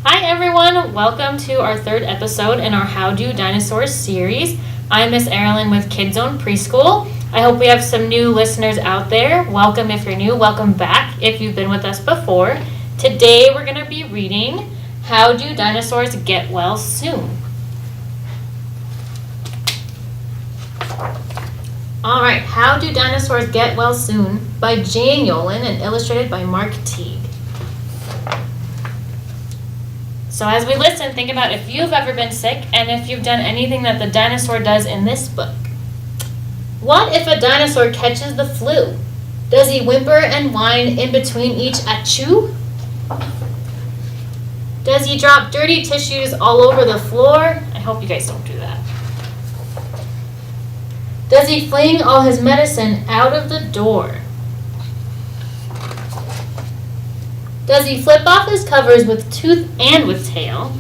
Hi everyone, welcome to our third episode in our How Do Dinosaurs series. I'm Miss Erilyn with Kidszone Preschool. I hope we have some new listeners out there. Welcome if you're new, welcome back if you've been with us before. Today we're going to be reading How Do Dinosaurs Get Well Soon? Alright, How Do Dinosaurs Get Well Soon by Jane Yolen and illustrated by Mark Teague. So as we listen, think about if you've ever been sick and if you've done anything that the dinosaur does in this book. What if a dinosaur catches the flu? Does he whimper and whine in between each achoo? Does he drop dirty tissues all over the floor? I hope you guys don't do that. Does he fling all his medicine out of the door? Does he flip off his covers with tooth and with tail?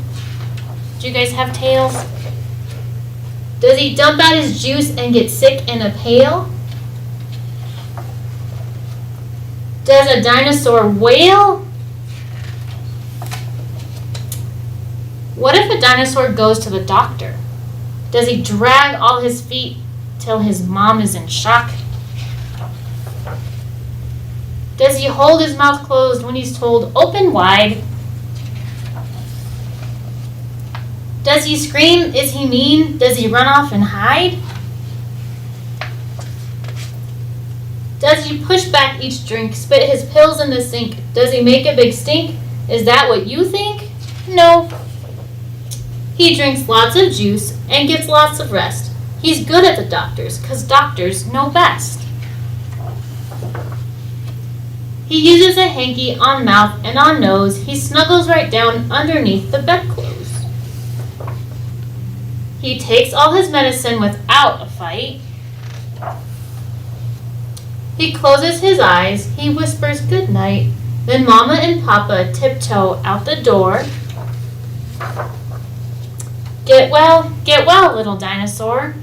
Do you guys have tails? Does he dump out his juice and get sick in a pail? Does a dinosaur wail? What if a dinosaur goes to the doctor? Does he drag all his feet till his mom is in shock? Does he hold his mouth closed when he's told open wide? Does he scream? Is he mean? Does he run off and hide? Does he push back each drink, spit his pills in the sink? Does he make a big stink? Is that what you think? No. He drinks lots of juice and gets lots of rest. He's good at the doctors, 'cause doctors know best. He uses a hanky on mouth and on nose. He snuggles right down underneath the bedclothes. He takes all his medicine without a fight. He closes his eyes. He whispers good night. Then Mama and Papa tiptoe out the door. Get well, little dinosaur.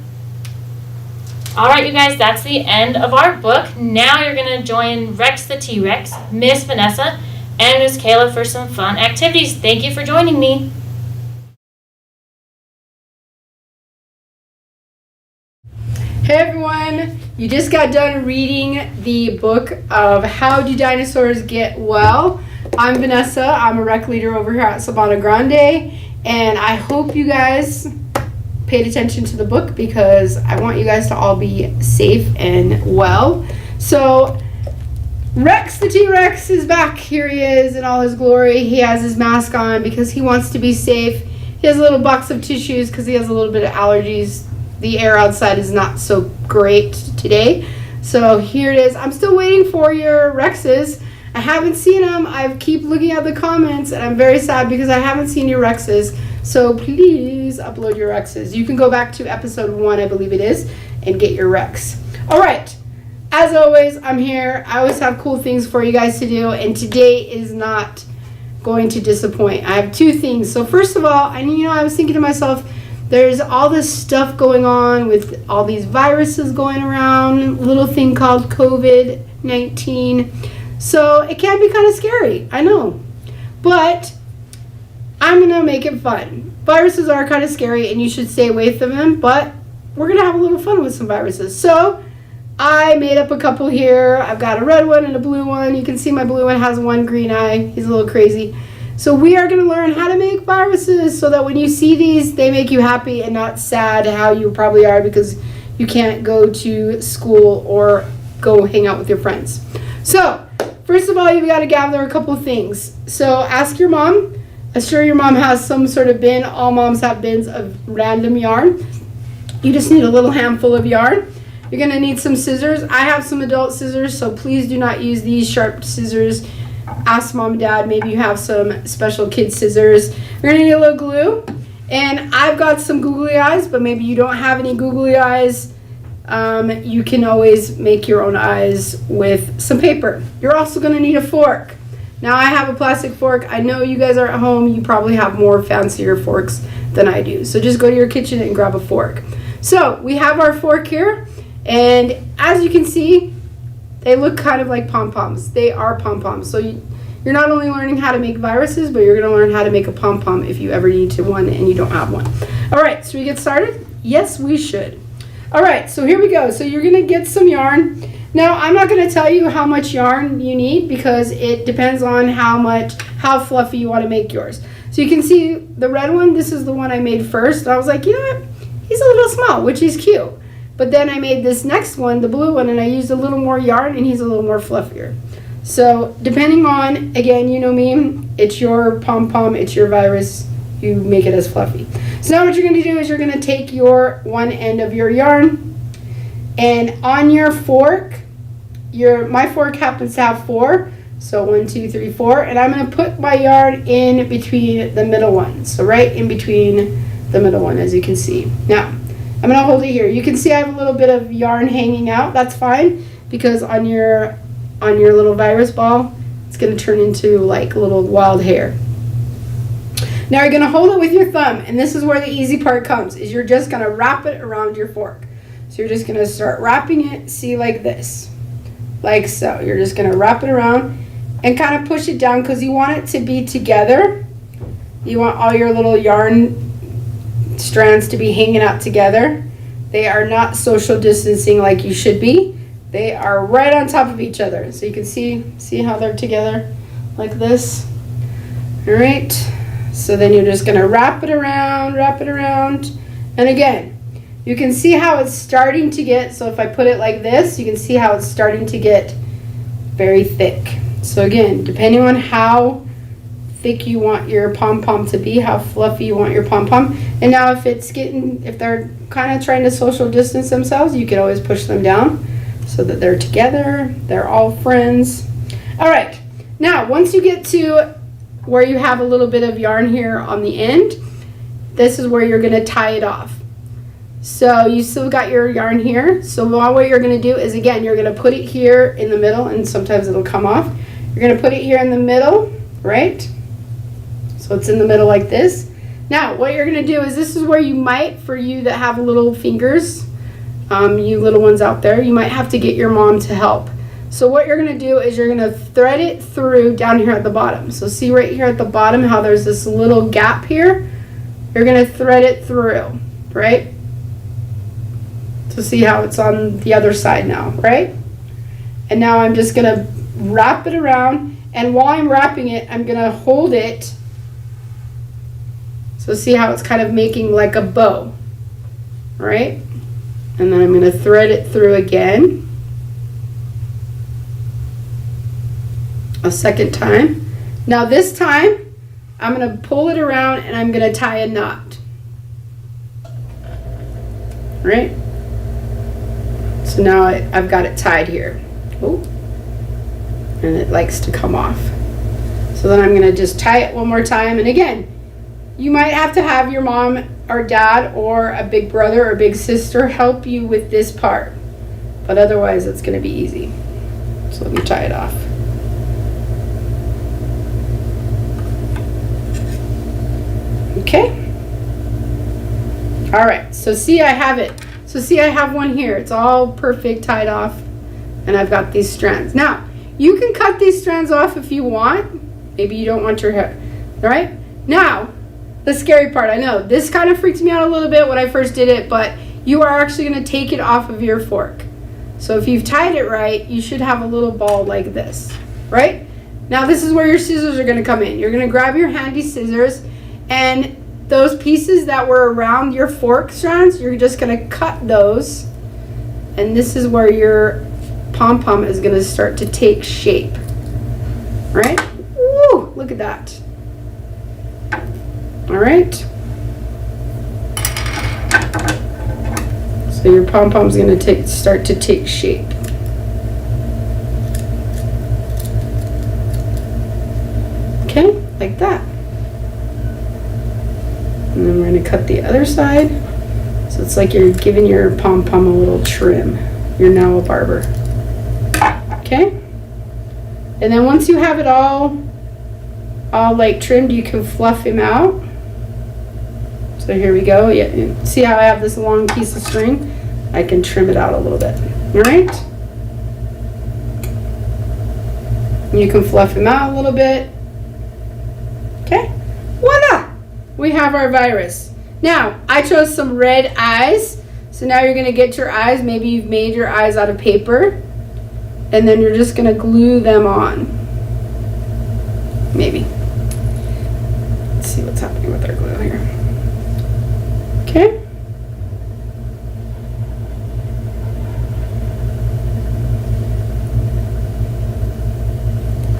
Alright, you guys, that's the end of our book. Now you're going to join Rex the T-Rex, Miss Vanessa, and Miss Kayla for some fun activities. Thank you for joining me. Hey everyone, you just got done reading the book of How Do Dinosaurs Get Well. I'm Vanessa, I'm a rec leader over here at Sabana Grande, and I hope you guys paid attention to the book because I want you guys to all be safe and well. So Rex the T-Rex is back. Here he is in all his glory. He has his mask on because he wants to be safe. He has a little box of tissues because he has a little bit of allergies. The air outside is not so great today. So here it is. I'm still waiting for your Rexes. I haven't seen them. I keep looking at the comments and I'm very sad because I haven't seen your Rexes. So please upload your Rexes. You can go back to episode 1, I believe it is, and get your Rex. All right. As always, I'm here. I always have cool things for you guys to do, and today is not going to disappoint. I have 2 things. So first of all, I was thinking to myself, there's all this stuff going on with all these viruses going around, a little thing called COVID-19. So it can be kind of scary, I know. But I'm going to make it fun. Viruses are kind of scary and you should stay away from them, but we're going to have a little fun with some viruses. So I made up a couple here. I've got a red one and a blue one. You can see my blue one has one green eye. He's a little crazy. So we are going to learn how to make viruses so that when you see these, they make you happy and not sad how you probably are because you can't go to school or go hang out with your friends. So first of all, you've got to gather a couple things. So ask your mom. I'm sure your mom has some sort of bin. All moms have bins of random yarn. You just need a little handful of yarn. You're going to need some scissors. I have some adult scissors, so please do not use these sharp scissors. Ask mom and dad. Maybe you have some special kid scissors. You're going to need a little glue. And I've got some googly eyes, but maybe you don't have any googly eyes. You can always make your own eyes with some paper. You're also going to need a fork. Now I have a plastic fork. I know you guys are at home. You probably have more fancier forks than I do. So just go to your kitchen and grab a fork. So we have our fork here. And as you can see, they look kind of like pom-poms. They are pom-poms. So you're you're not only learning how to make viruses, but you're going to learn how to make a pom-pom if you ever need to one and you don't have one. All right, so we get started? Yes, we should. All right, so here we go. So you're going to get some yarn. Now, I'm not going to tell you how much yarn you need because it depends on how fluffy you want to make yours. So you can see the red one, this is the one I made first. I was like, you know what? He's a little small, which is cute. But then I made this next one, the blue one, and I used a little more yarn, and he's a little more fluffier. So depending on, again, you know me, it's your pom-pom, it's your virus, you make it as fluffy. So now what you're going to do is you're going to take your one end of your yarn, and on your fork, my fork happens to have 4, so 1, 2, 3, 4, and I'm going to put my yarn in between the middle one, so right in between the middle one, as you can see. Now, I'm going to hold it here. You can see I have a little bit of yarn hanging out. That's fine, because on your little virus ball, it's going to turn into like little wild hair. Now you're going to hold it with your thumb, and this is where the easy part comes, is you're just going to wrap it around your fork. So you're just going to start wrapping it, see, like this. Like so. You're just going to wrap it around and kind of push it down because you want it to be together. You want all your little yarn strands to be hanging out together. They are not social distancing like you should be. They are right on top of each other. So you can see how they're together like this. All right. So then you're just going to wrap it around. And again, you can see how it's starting to get, so if I put it like this, you can see how it's starting to get very thick. So again, depending on how thick you want your pom-pom to be, how fluffy you want your pom-pom. And now if they're kind of trying to social distance themselves, you can always push them down so that they're together, they're all friends. All right, now once you get to where you have a little bit of yarn here on the end, this is where you're going to tie it off. So you still got your yarn here. So what you're going to do is, again, you're going to put it here in the middle, and sometimes it'll come off. You're going to put it here in the middle, right? So it's in the middle like this. Now what you're going to do is, this is where you might, for you that have little fingers, you little ones out there, you might have to get your mom to help. So what you're going to do is you're going to thread it through down here at the bottom. So see right here at the bottom how there's this little gap here? You're going to thread it through, right? So see how it's on the other side now, right? And now I'm just going to wrap it around, and while I'm wrapping it, I'm going to hold it. So see how it's kind of making like a bow, right? And then I'm going to thread it through again. A second time. Now this time I'm going to pull it around and I'm going to tie a knot. Right? So now I've got it tied here. Oh. And it likes to come off. So then I'm going to just tie it one more time. And again, you might have to have your mom or dad or a big brother or big sister help you with this part. But otherwise it's going to be easy. So let me tie it off. Okay. All right. So see, I have it. So see, I have one here. It's all perfect, tied off, and I've got these strands. Now, you can cut these strands off if you want. Maybe you don't want your hair. All right. Now, the scary part. I know this kind of freaked me out a little bit when I first did it, but you are actually going to take it off of your fork. So if you've tied it right, you should have a little ball like this, right? Now, this is where your scissors are going to come in. You're going to grab your handy scissors, and those pieces that were around your fork strands, you're just going to cut those. And this is where your pom-pom is going to start to take shape. Right? Woo! Look at that. All right. So your pom-pom is going to start to take shape. Okay, like that. And then we're going to cut the other side. So it's like you're giving your pom-pom a little trim. You're now a barber. Okay? And then once you have it all like trimmed, you can fluff him out. So here we go. Yeah, see how I have this long piece of string? I can trim it out a little bit. All right? You can fluff him out a little bit. Okay, voila! We have our virus. Now, I chose some red eyes. So now you're gonna get your eyes. Maybe you've made your eyes out of paper. And then you're just gonna glue them on. Maybe. Let's see what's happening with our glue here. Okay.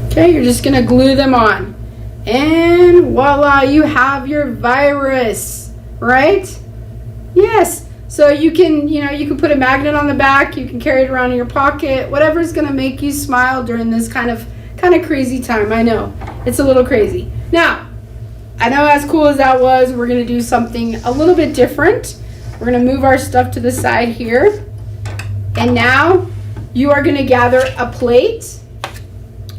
Okay, you're just gonna glue them on. And voila, you have your virus, right? Yes. So you can put a magnet on the back, you can carry it around in your pocket, whatever's gonna make you smile during this kind of crazy time. I know, it's a little crazy. Now, I know as cool as that was, we're gonna do something a little bit different. We're gonna move our stuff to the side here. And now you are gonna gather a plate,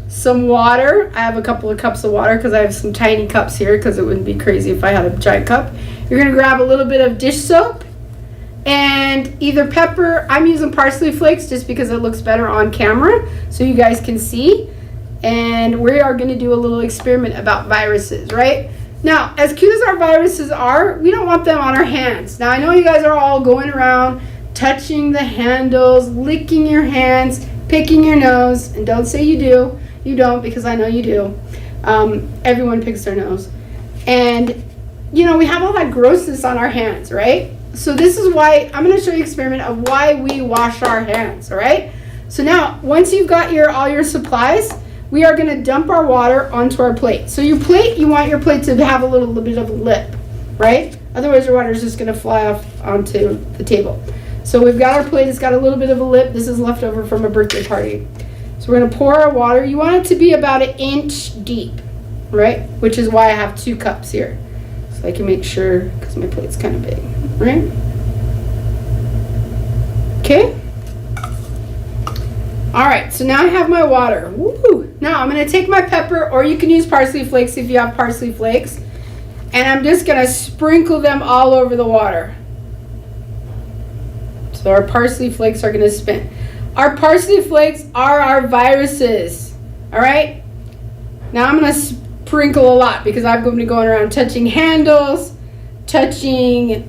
some water. I have a couple of cups of water because I have some tiny cups here because it wouldn't be crazy if I had a giant cup. You're gonna grab a little bit of dish soap and either pepper. I'm using parsley flakes just because it looks better on camera so you guys can see. And we are gonna do a little experiment about viruses, right? Now, as cute as our viruses are, we don't want them on our hands. Now, I know you guys are all going around touching the handles, licking your hands, picking your nose, and don't say you do. You don't, because I know you do. Everyone picks their nose. And, we have all that grossness on our hands, right? So this is why, I'm going to show you an experiment of why we wash our hands, all right? So now, once you've got all your supplies, we are going to dump our water onto our plate. So your plate, you want your plate to have a little bit of a lip, right? Otherwise, your water is just going to fly off onto the table. So we've got our plate, it's got a little bit of a lip. This is leftover from a birthday party. So we're gonna pour our water. You want it to be about 1 inch deep, right? Which is why I have 2 cups here. So I can make sure, because my plate's kind of big, right? Okay. All right, so now I have my water. Woo! Now I'm gonna take my pepper, or you can use parsley flakes if you have parsley flakes. And I'm just gonna sprinkle them all over the water. So our parsley flakes are gonna spin. Our parsley flakes are our viruses, all right? Now I'm gonna sprinkle a lot because I'm going to be going around touching handles, touching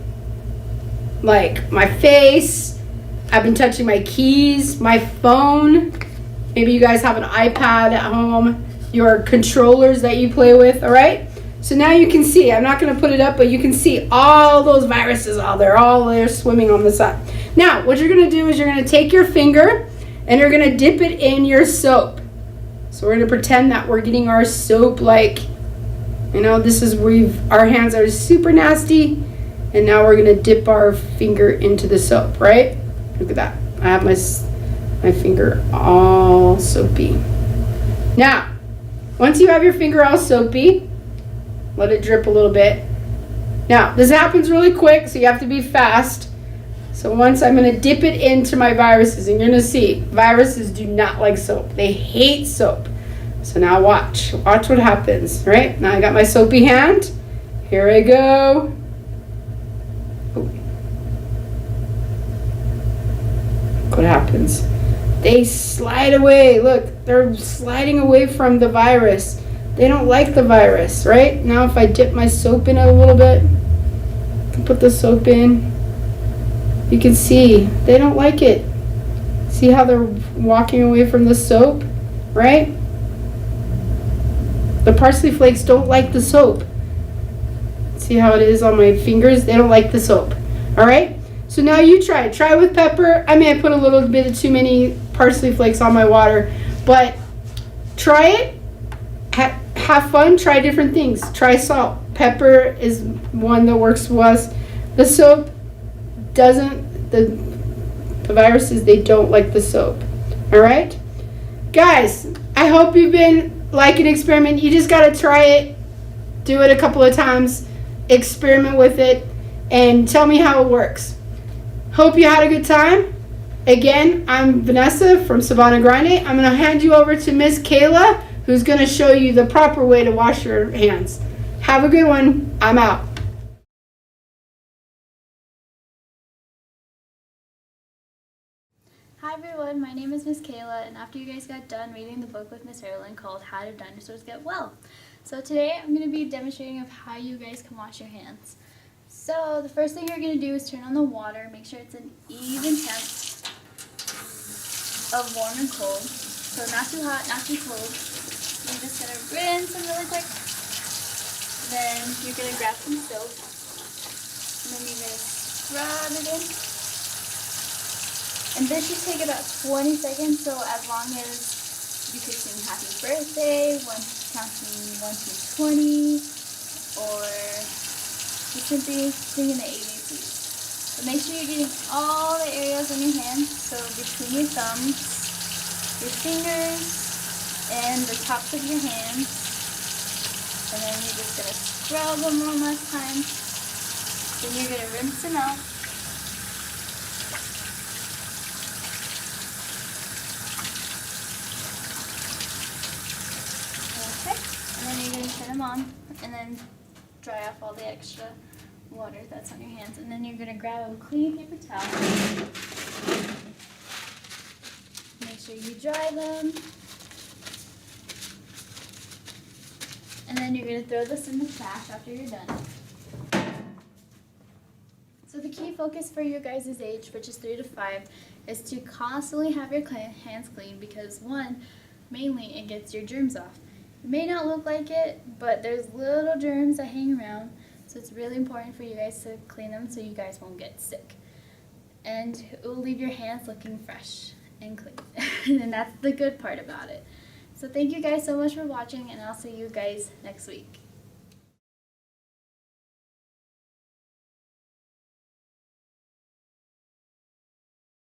like my face. I've been touching my keys, my phone. Maybe you guys have an iPad at home, your controllers that you play with, all right? So now you can see, I'm not gonna put it up, but you can see all those viruses all there swimming on the side. Now, what you're gonna do is you're gonna take your finger and you're gonna dip it in your soap. So we're gonna pretend that we're getting our soap like, this is where our hands are super nasty. And now we're gonna dip our finger into the soap, right? Look at that. I have my finger all soapy. Now, once you have your finger all soapy, let it drip a little bit. Now, this happens really quick, so you have to be fast. So once I'm going to dip it into my viruses, and you're going to see, viruses do not like soap. They hate soap. So now watch. Watch what happens, right? Now I got my soapy hand. Here I go. Oh. What happens? They slide away. Look, they're sliding away from the virus. They don't like the virus, right? Now if I dip my soap in a little bit, I can put the soap in. You can see they don't like it. See how they're walking away from the soap, right? The parsley flakes don't like the soap. See how it is on my fingers? They don't like the soap. All right? So now you try. Try with pepper. I may have put a little bit of too many parsley flakes on my water, but try it. Have fun. Try different things. Try salt. Pepper is one that works for us. The soap doesn't. The viruses, they don't like the soap. All right? Guys, I hope you've been liking experiment. You just got to try it. Do it a couple of times. Experiment with it. And tell me how it works. Hope you had a good time. Again, I'm Vanessa from Sabana Grande. I'm going to hand you over to Miss Kayla, who's going to show you the proper way to wash your hands. Have a good one. I'm out. Hi everyone. everyone, my name is Miss Kayla, and after you guys got done reading the book with Miss Erilyn called How Do Dinosaurs Get Well? So today I'm going to be demonstrating of how you guys can wash your hands. So the first thing you're going to do is turn on the water, make sure it's an even temp of warm and cold. So not too hot, not too cold. You're just going to rinse them really quick. Then you're going to grab some soap, and then you're going to scrub it in. And this should take about 20 seconds, so as long as you could sing happy birthday, counting 1 to 20, or just simply singing the ABCs. But make sure you're getting all the areas on your hands, so between your thumbs, your fingers, and the tops of your hands. And then you're just going to scrub them one last time. Then you're going to rinse them out. And then you're going to turn them on and then dry off all the extra water that's on your hands. And then you're going to grab a clean paper towel. Make sure you dry them. And then you're going to throw this in the trash after you're done. So the key focus for your guys' age, which is 3 to 5, is to constantly have your hands clean because one, mainly it gets your germs off. It may not look like it, but there's little germs that hang around, so it's really important for you guys to clean them so you guys won't get sick. And it will leave your hands looking fresh and clean, and that's the good part about it. So thank you guys so much for watching, and I'll see you guys next week.